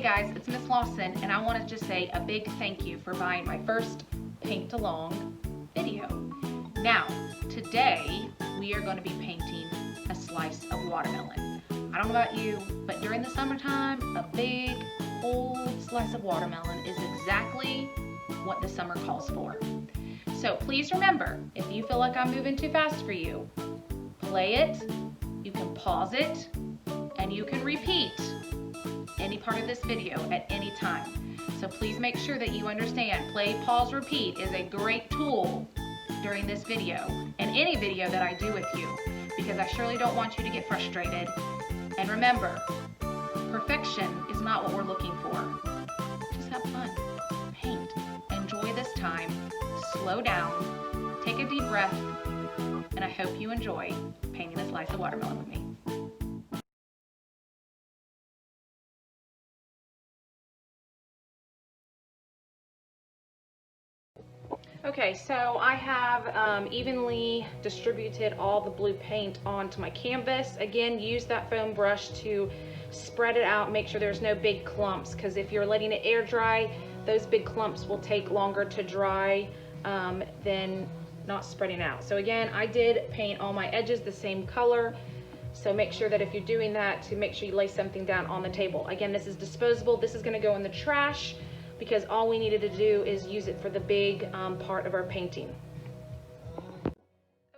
guys, it's Miss Lawson, and I want to just say a big thank you for buying my first paint along video. Now, today we are going to be painting a slice of watermelon. I don't know about you, but during the summertime, a big, old slice of watermelon is exactly what the summer calls for. So please remember, if you feel like I'm moving too fast for you, play it, you can pause it, and you can repeat any part of this video at any time. So please make sure that you understand play, pause, repeat is a great tool during this video and any video that I do with you, because I surely don't want you to get frustrated. And remember, perfection is not what we're looking for. Just have fun, paint, enjoy this time, slow down, take a deep breath, and I hope you enjoy painting a slice of watermelon with me. Okay, so I have evenly distributed all the blue paint onto my canvas. Again, use that foam brush to spread it out, make sure there's no big clumps, because if you're letting it air dry, those big clumps will take longer to dry than not spreading out. So again, I did paint all my edges the same color, so make sure that if you're doing that, to make sure you lay something down on the table. Again, this is disposable. This is going to go in the trash, because all we needed to do is use it for the big part of our painting.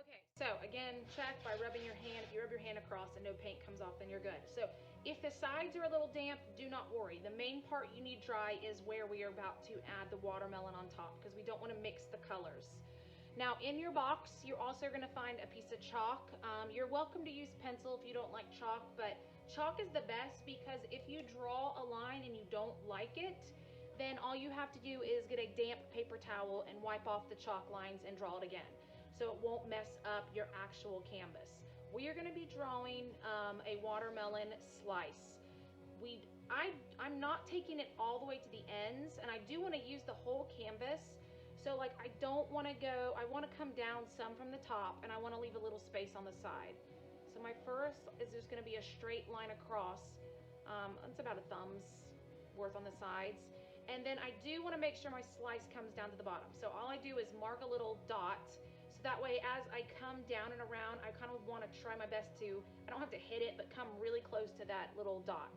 Okay, so again, check by rubbing your hand. If you rub your hand across and no paint comes off, then you're good. So if the sides are a little damp, do not worry. The main part you need dry is where we are about to add the watermelon on top, because we don't want to mix the colors. Now in your box, you're also going to find a piece of chalk. You're welcome to use pencil if you don't like chalk, but chalk is the best, because if you draw a line and you don't like it, then all you have to do is get a damp paper towel and wipe off the chalk lines and draw it again, so it won't mess up your actual canvas. We are going to be drawing a watermelon slice. I'm not taking it all the way to the ends, and I do want to use the whole canvas. So like, I want to come down some from the top, and I want to leave a little space on the side. So my first is just going to be a straight line across. It's about a thumb's worth on the sides. And then I do want to make sure my slice comes down to the bottom. So all I do is mark a little dot. So that way, as I come down and around, I kind of want to try my best to, I don't have to hit it, but come really close to that little dot.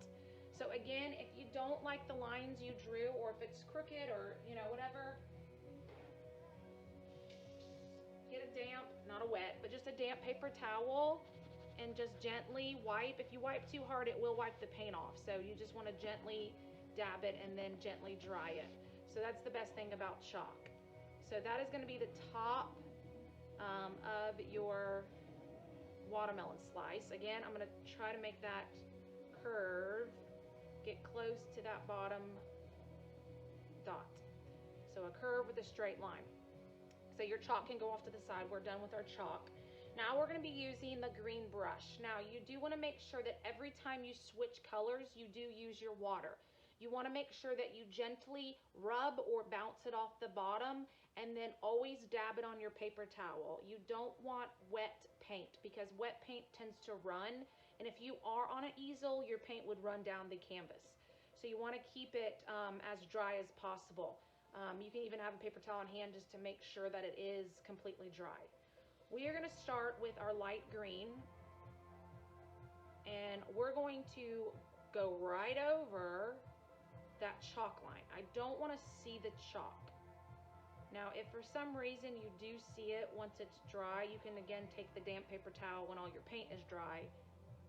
So again, if you don't like the lines you drew, or if it's crooked or, whatever, get a damp, not a wet, but just a damp paper towel and just gently wipe. If you wipe too hard, it will wipe the paint off. So you just want to gently dab it and then gently dry it. So that's the best thing about chalk. So that is going to be the top of your watermelon slice. Again, I'm going to try to make that curve get close to that bottom dot. So a curve with a straight line. So your chalk can go off to the side. We're done with our chalk. Now we're going to be using the green brush. Now you do want to make sure that every time you switch colors, you do use your water. You want to make sure that you gently rub or bounce it off the bottom, and then always dab it on your paper towel. You don't want wet paint, because wet paint tends to run, and if you are on an easel, your paint would run down the canvas. So you want to keep it as dry as possible. You can even have a paper towel in hand just to make sure that it is completely dry. We are going to start with our light green, and we're going to go right over that chalk line. I don't want to see the chalk. Now, if for some reason you do see it once it's dry, you can again take the damp paper towel when all your paint is dry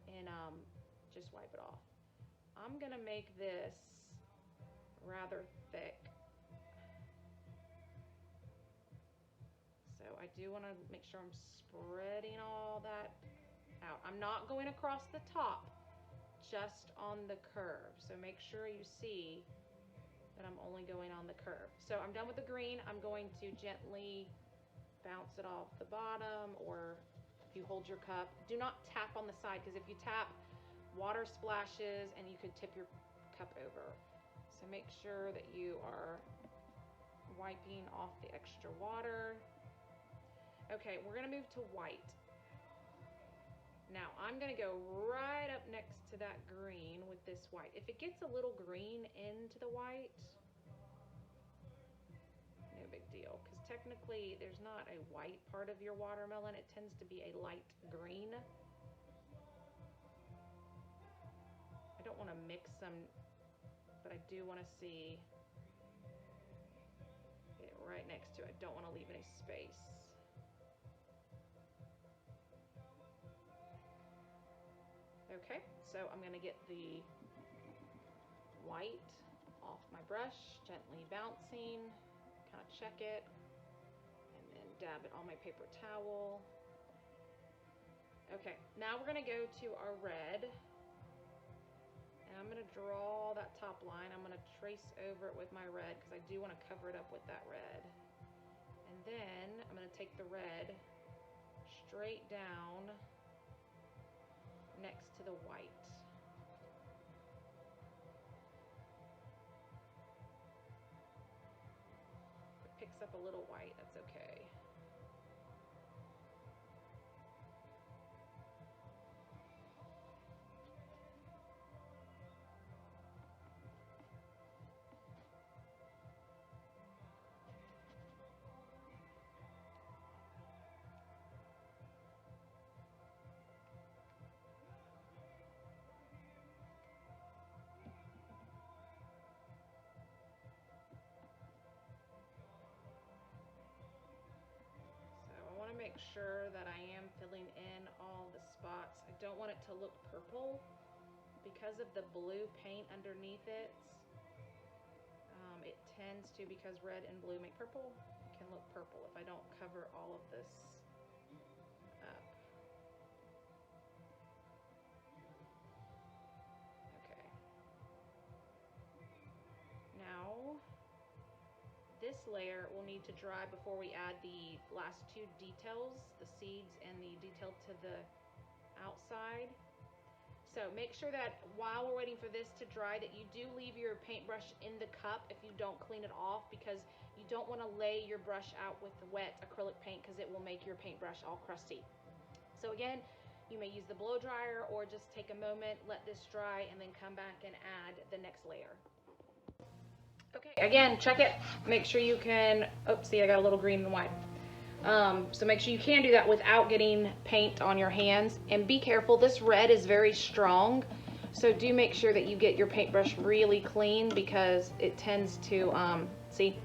and just wipe it off. I'm going to make this rather thick. So I do want to make sure I'm spreading all that out. I'm not going across the top, just on the curve. So make sure you see that I'm only going on the curve. So I'm done with the green. I'm going to gently bounce it off the bottom, or if you hold your cup, do not tap on the side, because if you tap, water splashes and you could tip your cup over. So make sure that you are wiping off the extra water. Okay, we're gonna move to white. Now I'm gonna go right up next to that green with this white. If it gets a little green into the white, no big deal, because technically there's not a white part of your watermelon. It tends to be a light green. I don't want to mix them, but I do want to see it right next to it. I don't want to leave any space. Okay, so I'm going to get the white off my brush, gently bouncing, kind of check it, and then dab it on my paper towel. Okay, now we're going to go to our red, and I'm going to draw that top line. I'm going to trace over it with my red because I do want to cover it up with that red. And then I'm going to take the red straight down next to the white. If it picks up a little white, that's okay. Make sure that I am filling in all the spots. I don't want it to look purple because of the blue paint underneath it. It tends to, because red and blue make purple, it can look purple if I don't cover all of this up. Okay. Now this layer will need to dry before we add the last two details, the seeds and the detail to the outside. So make sure that while we're waiting for this to dry that you do leave your paintbrush in the cup if you don't clean it off, because you don't want to lay your brush out with the wet acrylic paint because it will make your paintbrush all crusty. So again, you may use the blow dryer or just take a moment, let this dry, and then come back and add the next layer. Okay, again, check it. Make sure you can, oh, see, I got a little green and white. So make sure you can do that without getting paint on your hands. And be careful, this red is very strong. So do make sure that you get your paintbrush really clean because it tends to, see,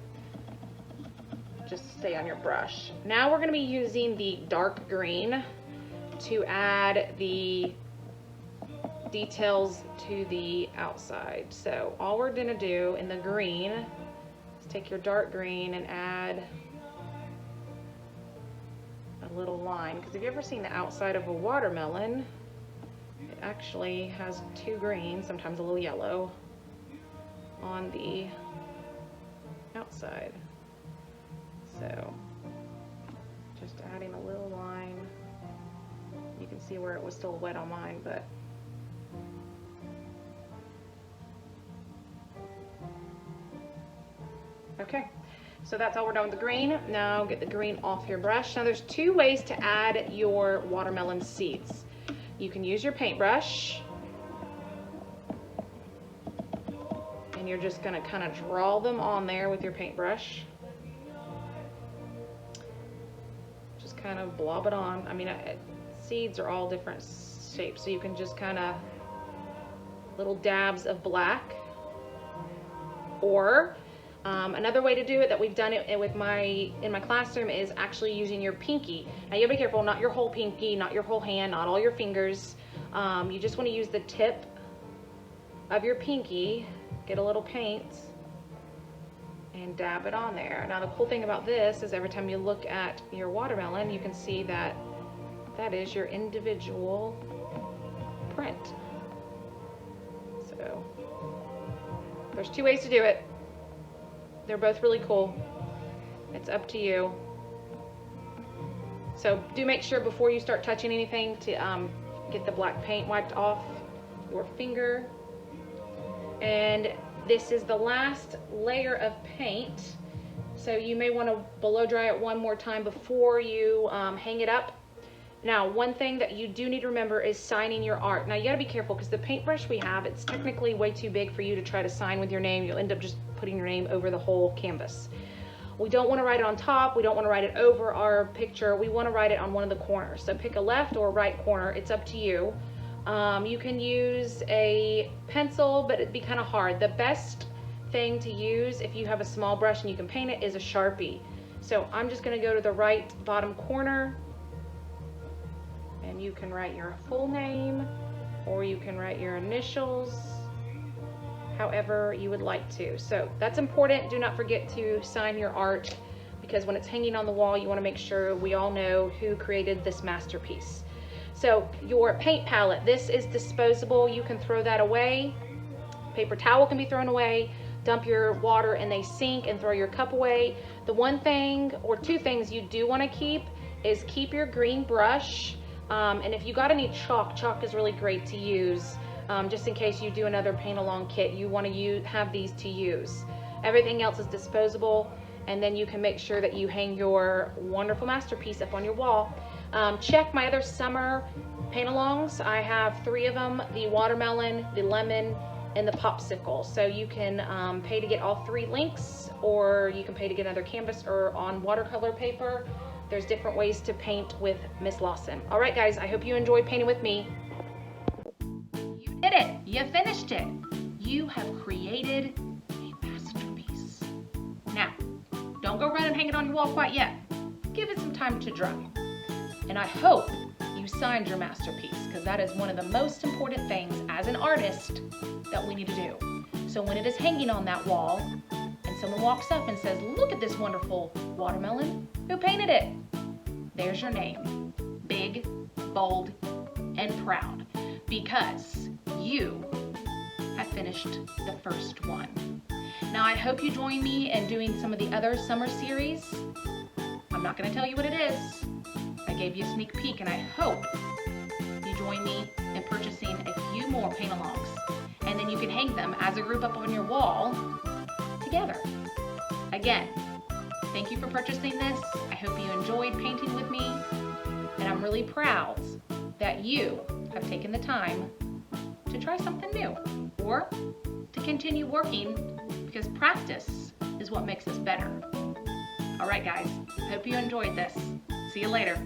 just stay on your brush. Now we're going to be using the dark green to add the details to the outside. So all we're going to do in the green is take your dark green and add a little line, because have you ever seen the outside of a watermelon? It actually has two greens, sometimes a little yellow, on the outside. So just adding a little line. You can see where it was still wet on mine, but okay, so that's all we're done with the green. Now get the green off your brush. Now there's two ways to add your watermelon seeds. You can use your paintbrush, and you're just gonna kind of draw them on there with your paintbrush. Just kind of blob it on. I mean, seeds are all different shapes, so you can just kind of little dabs of black, or another way to do it that we've done it with in my classroom is actually using your pinky. Now you gotta be careful, not your whole pinky, not your whole hand, not all your fingers. You just want to use the tip of your pinky, get a little paint, and dab it on there. Now the cool thing about this is every time you look at your watermelon, you can see that that is your individual print. So there's two ways to do it. They're both really cool. It's up to you. So do make sure before you start touching anything to get the black paint wiped off your finger. And this is the last layer of paint. So you may want to blow dry it one more time before you hang it up. Now, one thing that you do need to remember is signing your art. Now, you gotta be careful because the paintbrush we have, it's technically way too big for you to try to sign with your name. You'll end up just putting your name over the whole canvas. We don't wanna write it on top. We don't wanna write it over our picture. We wanna write it on one of the corners. So pick a left or right corner. It's up to you. You can use a pencil, but it'd be kind of hard. The best thing to use if you have a small brush and you can paint it is a Sharpie. So I'm just gonna go to the right bottom corner, and you can write your full name, or you can write your initials, however you would like to. So that's important. Do not forget to sign your art, because when it's hanging on the wall, you wanna make sure we all know who created this masterpiece. So your paint palette, this is disposable. You can throw that away. Paper towel can be thrown away. Dump your water in a sink and throw your cup away. The one thing or two things you do want to keep is keep your green brush. And if you got any chalk is really great to use. Just in case you do another paint along kit, you want to have these to use. Everything else is disposable, and then you can make sure that you hang your wonderful masterpiece up on your wall. Check my other summer paint alongs. I have 3 of them: the watermelon, the lemon, and the popsicle. So you can pay to get all 3 links, or you can pay to get another canvas or on watercolor paper. There's different ways to paint with Miss Lawson. All right, guys, I hope you enjoyed painting with me. You did it. You finished it. You have created a masterpiece. Now, don't go run and hang it on your wall quite yet. Give it some time to dry. And I hope you signed your masterpiece, because that is one of the most important things as an artist that we need to do. So when it is hanging on that wall and someone walks up and says, "Look at this wonderful watermelon, who painted it?" There's your name, big, bold, and proud, because you have finished the first one. Now, I hope you join me in doing some of the other summer series. I'm not going to tell you what it is. I gave you a sneak peek, and I hope you join me in purchasing a few more paint-alongs, and then you can hang them as a group up on your wall together. Again, thank you for purchasing this. I hope you enjoyed painting with me, and I'm really proud that you have taken the time to try something new, or to continue working, because practice is what makes us better. All right, guys, hope you enjoyed this. See you later.